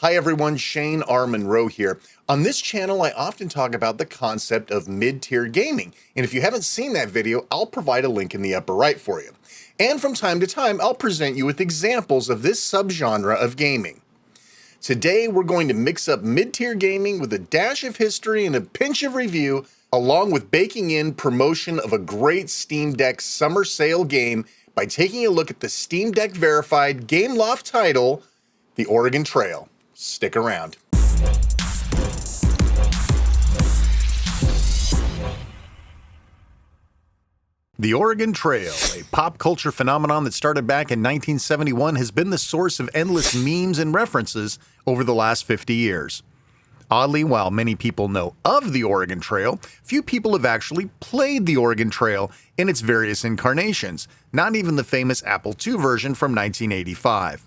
Hi everyone, Shane R. Monroe here. On this channel, I often talk about the concept of mid-tier gaming, and if you haven't seen that video, I'll provide a link in the upper right for you. And from time to time, I'll present you with examples of this subgenre of gaming. Today, we're going to mix up mid-tier gaming with a dash of history and a pinch of review, along with baking in promotion of a great Steam Deck summer sale game by taking a look at the Steam Deck verified Gameloft title, The Oregon Trail. Stick around. The Oregon Trail, a pop culture phenomenon that started back in 1971, has been the source of endless memes and references over the last 50 years. Oddly, while many people know of the Oregon Trail, few people have actually played the Oregon Trail in its various incarnations, not even the famous Apple II version from 1985.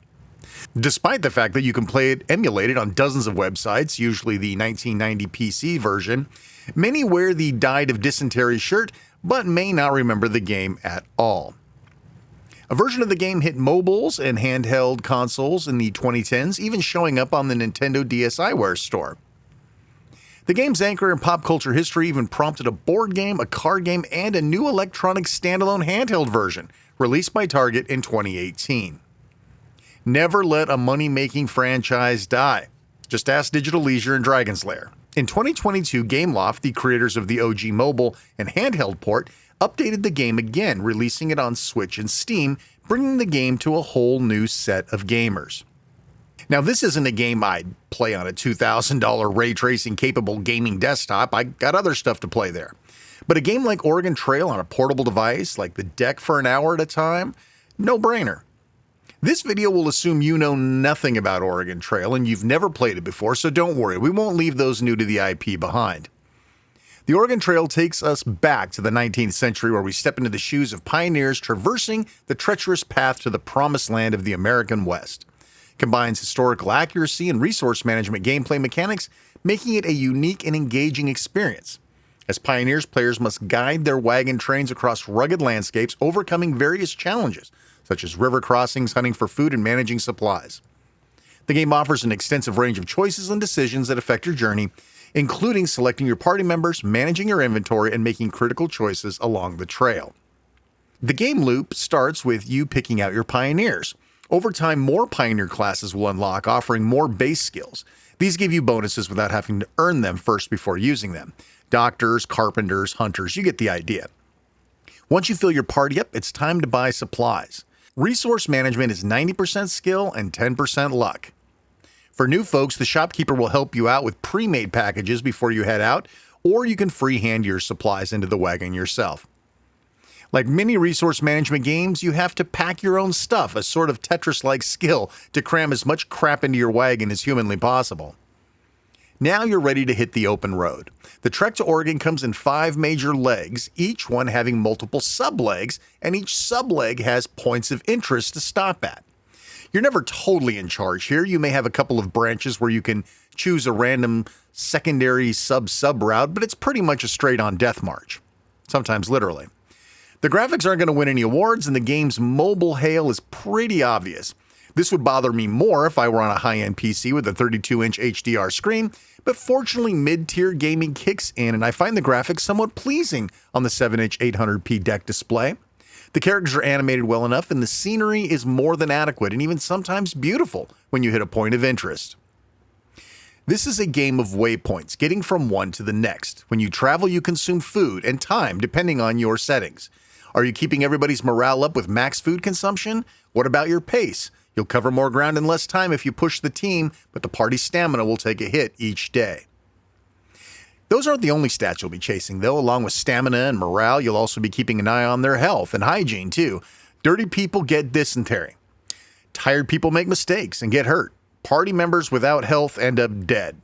Despite the fact that you can play it emulated on dozens of websites, usually the 1990 PC version, many wear the Died of Dysentery shirt but may not remember the game at all. A version of the game hit mobiles and handheld consoles in the 2010s, even showing up on the Nintendo DSiWare store. The game's anchor in pop culture history even prompted a board game, a card game, and a new electronic standalone handheld version, released by Target in 2018. Never let a money-making franchise die. Just ask Digital Leisure and Dragon's Lair. In 2022, Gameloft, the creators of the OG mobile and handheld port, updated the game again, releasing it on Switch and Steam, bringing the game to a whole new set of gamers. Now, this isn't a game I'd play on a $2,000 ray tracing capable gaming desktop. I got other stuff to play there. But a game like Oregon Trail on a portable device, like the deck for an hour at a time, no brainer. This video will assume you know nothing about Oregon Trail and you've never played it before, so don't worry, we won't leave those new to the IP behind. The Oregon Trail takes us back to the 19th century, where we step into the shoes of pioneers traversing the treacherous path to the promised land of the American West. Combines historical accuracy and resource management gameplay mechanics, making it a unique and engaging experience. As pioneers, players must guide their wagon trains across rugged landscapes, overcoming various challenges, such as river crossings, hunting for food, and managing supplies. The game offers an extensive range of choices and decisions that affect your journey, including selecting your party members, managing your inventory, and making critical choices along the trail. The game loop starts with you picking out your pioneers. Over time, more pioneer classes will unlock, offering more base skills. These give you bonuses without having to earn them first before using them. Doctors, carpenters, hunters, you get the idea. Once you fill your party up, it's time to buy supplies. Resource management is 90% skill and 10% luck. For new folks, the shopkeeper will help you out with pre-made packages before you head out, or you can freehand your supplies into the wagon yourself. Like many resource management games, you have to pack your own stuff, a sort of Tetris-like skill to cram as much crap into your wagon as humanly possible. Now you're ready to hit the open road. The trek to Oregon comes in 5 major legs, each one having multiple sub-legs, and each sub-leg has points of interest to stop at. You're never totally in charge here. You may have a couple of branches where you can choose a random secondary sub-sub route, but it's pretty much a straight-on death march. Sometimes literally. The graphics aren't going to win any awards, and the game's mobile hail is pretty obvious. This would bother me more if I were on a high-end PC with a 32-inch HDR screen, but fortunately mid-tier gaming kicks in and I find the graphics somewhat pleasing on the 7-inch 800p deck display. The characters are animated well enough and the scenery is more than adequate and even sometimes beautiful when you hit a point of interest. This is a game of waypoints, getting from one to the next. When you travel, you consume food and time depending on your settings. Are you keeping everybody's morale up with max food consumption? What about your pace? You'll cover more ground in less time if you push the team, but the party's stamina will take a hit each day. Those aren't the only stats you'll be chasing, though. Along with stamina and morale, you'll also be keeping an eye on their health and hygiene, too. Dirty people get dysentery. Tired people make mistakes and get hurt. Party members without health end up dead.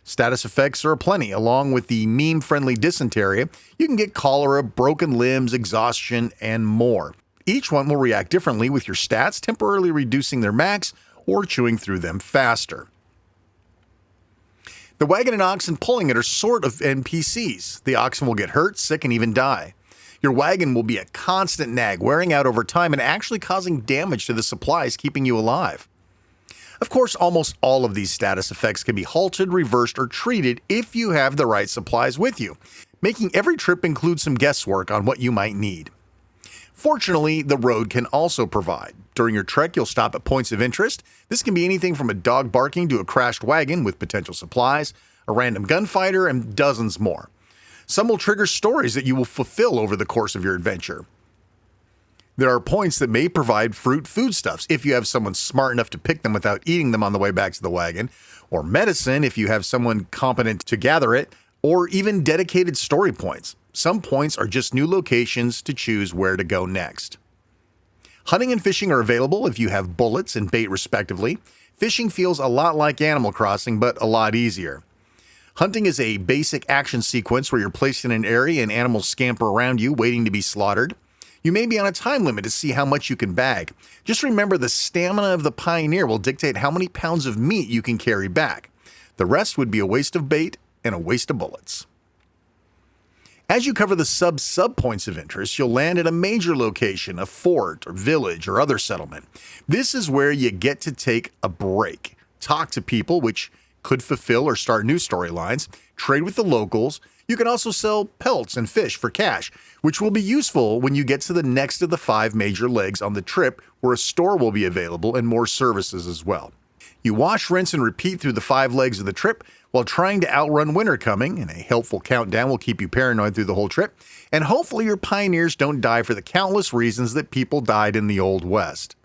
Status effects are aplenty. Along with the meme-friendly dysentery, you can get cholera, broken limbs, exhaustion, and more. Each one will react differently, with your stats temporarily reducing their max or chewing through them faster. The wagon and oxen pulling it are sort of NPCs. The oxen will get hurt, sick, and even die. Your wagon will be a constant nag, wearing out over time and actually causing damage to the supplies keeping you alive. Of course, almost all of these status effects can be halted, reversed, or treated if you have the right supplies with you, making every trip include some guesswork on what you might need. Fortunately, the road can also provide. During your trek, you'll stop at points of interest. This can be anything from a dog barking to a crashed wagon with potential supplies, a random gunfighter, and dozens more. Some will trigger stories that you will fulfill over the course of your adventure. There are points that may provide fruit foodstuffs if you have someone smart enough to pick them without eating them on the way back to the wagon, or medicine if you have someone competent to gather it, or even dedicated story points. Some points are just new locations to choose where to go next. Hunting and fishing are available if you have bullets and bait respectively. Fishing feels a lot like Animal Crossing, but a lot easier. Hunting is a basic action sequence where you're placed in an area and animals scamper around you waiting to be slaughtered. You may be on a time limit to see how much you can bag. Just remember the stamina of the pioneer will dictate how many pounds of meat you can carry back. The rest would be a waste of bait and a waste of bullets. As you cover the sub points of interest, you'll land at a major location, a fort or village or other settlement. This is where you get to take a break, talk to people, which could fulfill or start new storylines, trade with the locals. You can also sell pelts and fish for cash, which will be useful when you get to the next of the 5 major legs on the trip, where a store will be available and more services as well. You wash, rinse, and repeat through the 5 legs of the trip while trying to outrun winter coming, and a helpful countdown will keep you paranoid through the whole trip, and hopefully your pioneers don't die for the countless reasons that people died in the Old West.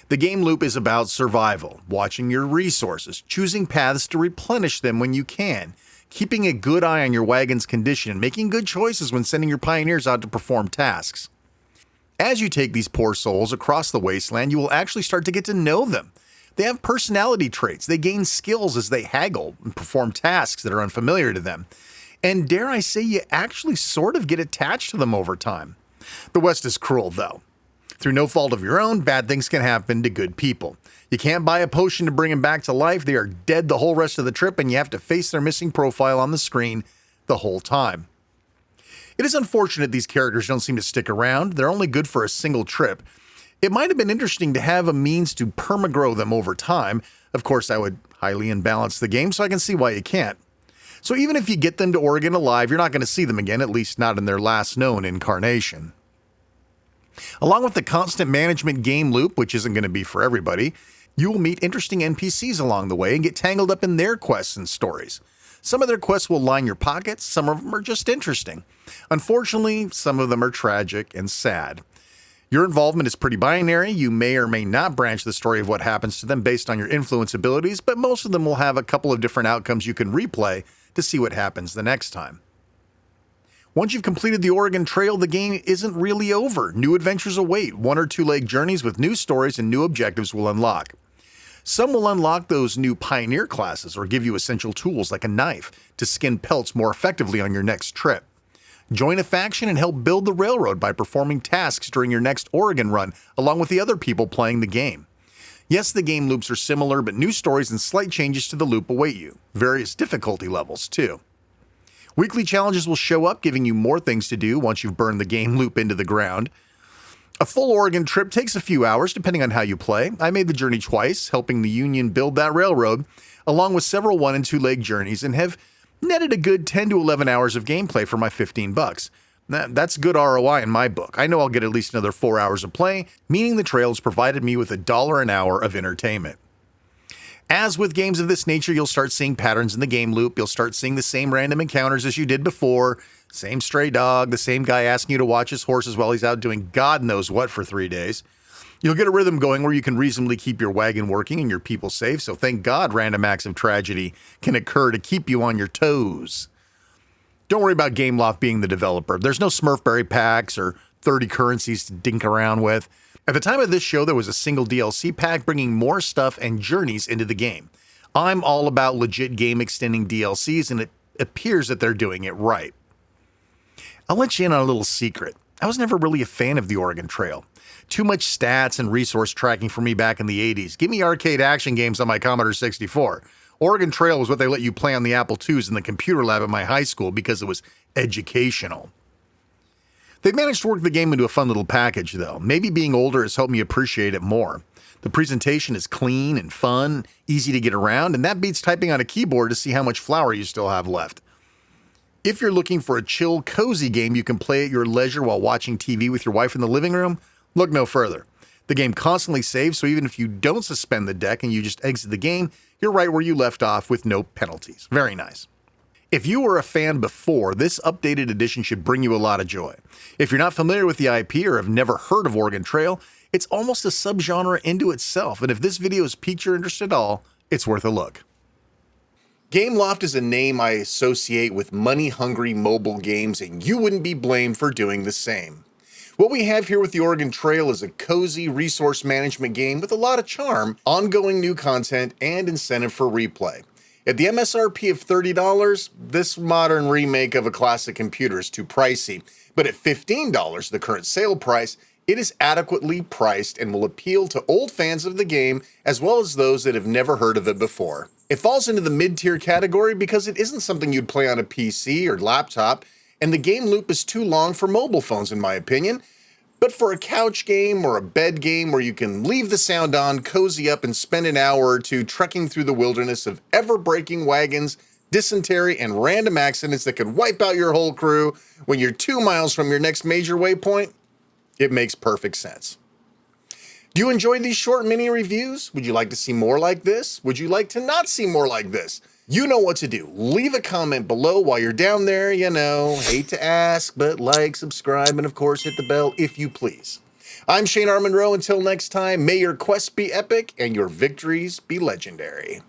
The game loop is about survival, watching your resources, choosing paths to replenish them when you can, keeping a good eye on your wagon's condition, and making good choices when sending your pioneers out to perform tasks. As you take these poor souls across the wasteland, you will actually start to get to know them. They have personality traits, they gain skills as they haggle and perform tasks that are unfamiliar to them. And dare I say, you actually sort of get attached to them over time. The West is cruel, though. Through no fault of your own, bad things can happen to good people. You can't buy a potion to bring them back to life. They are dead the whole rest of the trip, and you have to face their missing profile on the screen the whole time. It is unfortunate these characters don't seem to stick around. They're only good for a single trip. It might have been interesting to have a means to permagrow them over time. Of course, that would highly imbalance the game, so I can see why you can't. So even if you get them to Oregon alive, you're not going to see them again, at least not in their last known incarnation. Along with the constant management game loop, which isn't going to be for everybody, you will meet interesting NPCs along the way and get tangled up in their quests and stories. Some of their quests will line your pockets, some of them are just interesting. Unfortunately, some of them are tragic and sad. Your involvement is pretty binary. You may or may not branch the story of what happens to them based on your influence abilities, but most of them will have a couple of different outcomes you can replay to see what happens the next time. Once you've completed the Oregon Trail, the game isn't really over. New adventures await. 1 or 2 leg journeys with new stories and new objectives will unlock. Some will unlock those new pioneer classes or give you essential tools like a knife to skin pelts more effectively on your next trip. Join a faction and help build the railroad by performing tasks during your next Oregon run, along with the other people playing the game. Yes, the game loops are similar, but new stories and slight changes to the loop await you. Various difficulty levels, too. Weekly challenges will show up, giving you more things to do once you've burned the game loop into the ground. A full Oregon trip takes a few hours, depending on how you play. I made the journey twice, helping the Union build that railroad, along with several 1 and 2 leg journeys, and have netted a good 10 to 11 hours of gameplay for my $15. That's good ROI in my book. I know I'll get at least another 4 hours of play, meaning the trail has provided me with $1 an hour of entertainment. As with games of this nature, you'll start seeing patterns in the game loop. You'll start seeing the same random encounters as you did before. Same stray dog, the same guy asking you to watch his horses while he's out doing God knows what for 3 days. You'll get a rhythm going where you can reasonably keep your wagon working and your people safe, so thank God random acts of tragedy can occur to keep you on your toes. Don't worry about Gameloft being the developer. There's no Smurfberry packs or 30 currencies to dink around with. At the time of this show, there was a single DLC pack bringing more stuff and journeys into the game. I'm all about legit game extending DLCs, and it appears that they're doing it right. I'll let you in on a little secret. I was never really a fan of the Oregon Trail. Too much stats and resource tracking for me back in the 80s. Give me arcade action games on my Commodore 64. Oregon Trail was what they let you play on the Apple IIs in the computer lab at my high school because it was educational. They've managed to work the game into a fun little package, though. Maybe being older has helped me appreciate it more. The presentation is clean and fun, easy to get around, and that beats typing on a keyboard to see how much flour you still have left. If you're looking for a chill, cozy game you can play at your leisure while watching TV with your wife in the living room, look no further. The game constantly saves, so even if you don't suspend the deck and you just exit the game, you're right where you left off with no penalties. Very nice. If you were a fan before, this updated edition should bring you a lot of joy. If you're not familiar with the IP or have never heard of Oregon Trail, it's almost a subgenre into itself, and if this video has piqued your interest at all, it's worth a look. Gameloft is a name I associate with money-hungry mobile games, and you wouldn't be blamed for doing the same. What we have here with the Oregon Trail is a cozy resource management game with a lot of charm, ongoing new content, and incentive for replay. At the MSRP of $30, this modern remake of a classic computer is too pricey, but at $15, the current sale price, it is adequately priced and will appeal to old fans of the game as well as those that have never heard of it before. It falls into the mid-tier category because it isn't something you'd play on a PC or laptop, and the game loop is too long for mobile phones in my opinion. But for a couch game or a bed game where you can leave the sound on, cozy up, and spend an hour or two trekking through the wilderness of ever-breaking wagons, dysentery, and random accidents that could wipe out your whole crew when you're 2 miles from your next major waypoint, it makes perfect sense. Do you enjoy these short mini reviews? Would you like to see more like this? Would you like to not see more like this? You know what to do. Leave a comment below while you're down there, you know. Hate to ask, but like, subscribe, and of course hit the bell if you please. I'm Shane R. Monroe. Until next time, may your quests be epic and your victories be legendary.